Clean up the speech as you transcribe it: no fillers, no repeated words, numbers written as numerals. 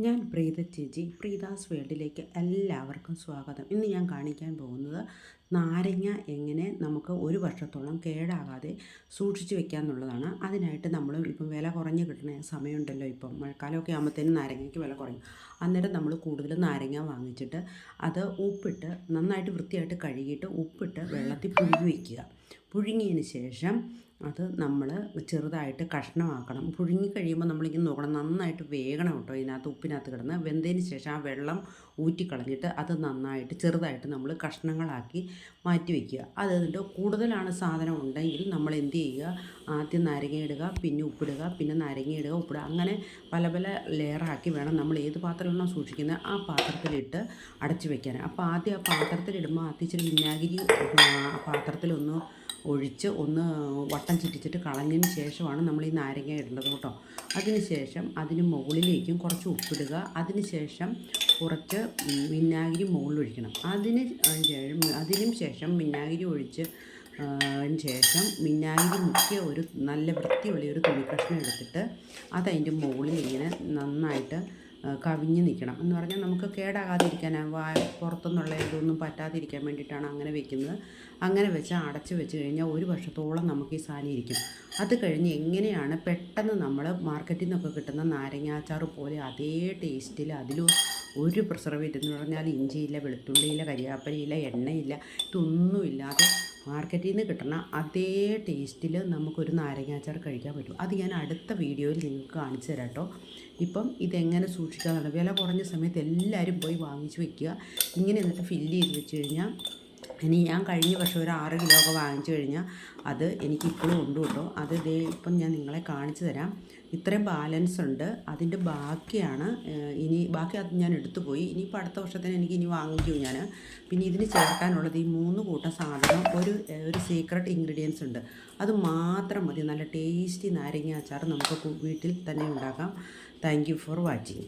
ഞാൻ പ്രീത ചേച്ചി, പ്രീതാസ് വേൾഡിലേക്ക് എല്ലാവർക്കും സ്വാഗതം. ഇന്ന് ഞാൻ കാണിക്കാൻ പോകുന്നത് നാരങ്ങ എങ്ങനെ നമുക്ക് ഒരു വർഷത്തോളം കേടാകാതെ സൂക്ഷിച്ച് വെക്കാമെന്നുള്ളതാണ്. അതിനായിട്ട് നമ്മൾ ഇപ്പം വില കുറഞ്ഞ് കിട്ടുന്ന സമയമുണ്ടല്ലോ, ഇപ്പം മഴക്കാലമൊക്കെ ആകുമ്പോഴത്തേനും നാരങ്ങയ്ക്ക് വില കുറയും. അന്നേരം നമ്മൾ കൂടുതൽ നാരങ്ങ വാങ്ങിച്ചിട്ട് അത് ഉപ്പിട്ട് നന്നായിട്ട് വൃത്തിയായിട്ട് കഴുകിയിട്ട് ഉപ്പിട്ട് വെള്ളത്തിൽ പുഴുങ്ങി വയ്ക്കുക. പുഴുങ്ങിയതിന് ശേഷം അത് നമ്മൾ ചെറുതായിട്ട് കഷ്ണമാക്കണം. പുഴുങ്ങി കഴിയുമ്പോൾ നമ്മളിങ്ങനെ നോക്കണം, നന്നായിട്ട് വേകണം കേട്ടോ. ഇതിനകത്ത് ഉപ്പിനകത്ത് കിടന്ന് വെന്തതിന് ശേഷം ആ വെള്ളം ഊറ്റിക്കളഞ്ഞിട്ട് അത് നന്നായിട്ട് ചെറുതായിട്ട് നമ്മൾ കഷ്ണങ്ങളാക്കി മാറ്റി വയ്ക്കുക. അതിൻ്റെ കൂടുതലാണ് സാധനം ഉണ്ടെങ്കിൽ നമ്മൾ എന്ത് ചെയ്യുക, ആദ്യം നാരങ്ങ ഇടുക, പിന്നെ ഉപ്പിടുക, പിന്നെ നാരങ്ങ ഇടുക, ഉപ്പിടുക, അങ്ങനെ പല പല ലെയറാക്കി വേണം നമ്മൾ ഏത് പാത്രമാണോ സൂക്ഷിക്കുന്നത് ആ പാത്രത്തിലിട്ട് അടച്ചു വെക്കാൻ. അപ്പോൾ ആദ്യം ആ പാത്രത്തിലിടുമ്പോൾ ആദ്യം ഇച്ചിരി വിനാഗിരി പാത്രത്തിലൊന്ന് ഒഴിച്ച് ഒന്ന് വട്ടം ചുറ്റിച്ചിട്ട് കളഞ്ഞതിന് ശേഷമാണ് നമ്മൾ ഈ നാരങ്ങ ഇടേണ്ടത് കേട്ടോ. അതിന് ശേഷം അതിന് മുകളിലേക്കും കുറച്ച് ഉപ്പിടുക. അതിന് ശേഷം കുറച്ച് വിനാഗിരി മുകളിലൊഴിക്കണം. അതിനും ശേഷം വിനാഗിരി ഒഴിച്ച് ശേഷം വിനാഗിരി മുക്കിയ ഒരു നല്ല വൃത്തിയുള്ള ഒരു തുണി കഷ്ണം എടുത്തിട്ട് അതതിൻ്റെ മുകളിൽ ഇങ്ങനെ നന്നായിട്ട് കവിഞ്ഞ് നിൽക്കണം. എന്ന് പറഞ്ഞാൽ നമുക്ക് കേടാകാതിരിക്കാൻ, പുറത്തുനിന്നുള്ള ഇതൊന്നും പറ്റാതിരിക്കാൻ വേണ്ടിയിട്ടാണ് അങ്ങനെ വെക്കുന്നത്. അങ്ങനെ വെച്ച് അടച്ച് വെച്ച് കഴിഞ്ഞാൽ ഒരു വർഷത്തോളം നമുക്ക് ഈ സാധനം ഇരിക്കും. അത് കഴിഞ്ഞ് എങ്ങനെയാണ് പെട്ടെന്ന് നമ്മൾ മാർക്കറ്റിൽ നിന്നൊക്കെ കിട്ടുന്ന നാരങ്ങാച്ചാറ് പോലെ അതേ ടേസ്റ്റിൽ അതിലും ഒരു പ്രിസർവേറ്റീവ് എന്ന് പറഞ്ഞാൽ ഇഞ്ചിയില്ല, വെളുത്തുള്ളിയില്ല, കരിയാപ്പലയില്ല, എണ്ണയില്ല, ഇതൊന്നുമില്ലാതെ മാർക്കറ്റിൽ നിന്ന് കിട്ടുന്ന അതേ ടേസ്റ്റിൽ നമുക്കൊരു നാരങ്ങാച്ചാർ കഴിക്കാൻ പറ്റും. അത് ഞാൻ അടുത്ത വീഡിയോയിൽ നിങ്ങൾക്ക് കാണിച്ചു തരാം കേട്ടോ. ഇപ്പം ഇതെങ്ങനെ സൂക്ഷിക്കാമെന്നുള്ള വില കുറഞ്ഞ സമയത്ത് എല്ലാവരും പോയി വാങ്ങിച്ച് വെക്കുക. ഇങ്ങനെ എന്നിട്ട് ഫില്ല് ചെയ്ത് വെച്ച് കഴിഞ്ഞാൽ ഇനി ഞാൻ കഴിഞ്ഞ വർഷം ഒരു 6 കിലോ ഒക്കെ വാങ്ങിച്ചു കഴിഞ്ഞാൽ അത് എനിക്കിപ്പോഴും ഉണ്ട് കേട്ടോ. അത് ഇതേ ഇപ്പം ഞാൻ നിങ്ങളെ കാണിച്ചു തരാം. ഇത്രയും ബാലൻസ് ഉണ്ട്. അതിൻ്റെ ബാക്കിയാണ് ഇനി ബാക്കി അത് ഞാൻ എടുത്തു പോയി. ഇനിയിപ്പോൾ അടുത്ത വർഷത്തിന് എനിക്ക് ഇനി വാങ്ങിക്കും ഞാൻ. പിന്നെ ഇതിന് ചേർക്കാനുള്ളത് ഈ 3 കൂട്ടം സാധനം, ഒരു സീക്രട്ട് ഇൻഗ്രീഡിയൻസ് ഉണ്ട്. അത് മാത്രം മതി. നല്ല ടേസ്റ്റി നാരങ്ങ അച്ചാർ നമുക്ക് വീട്ടിൽ തന്നെ ഉണ്ടാക്കാം. Thank you for watching.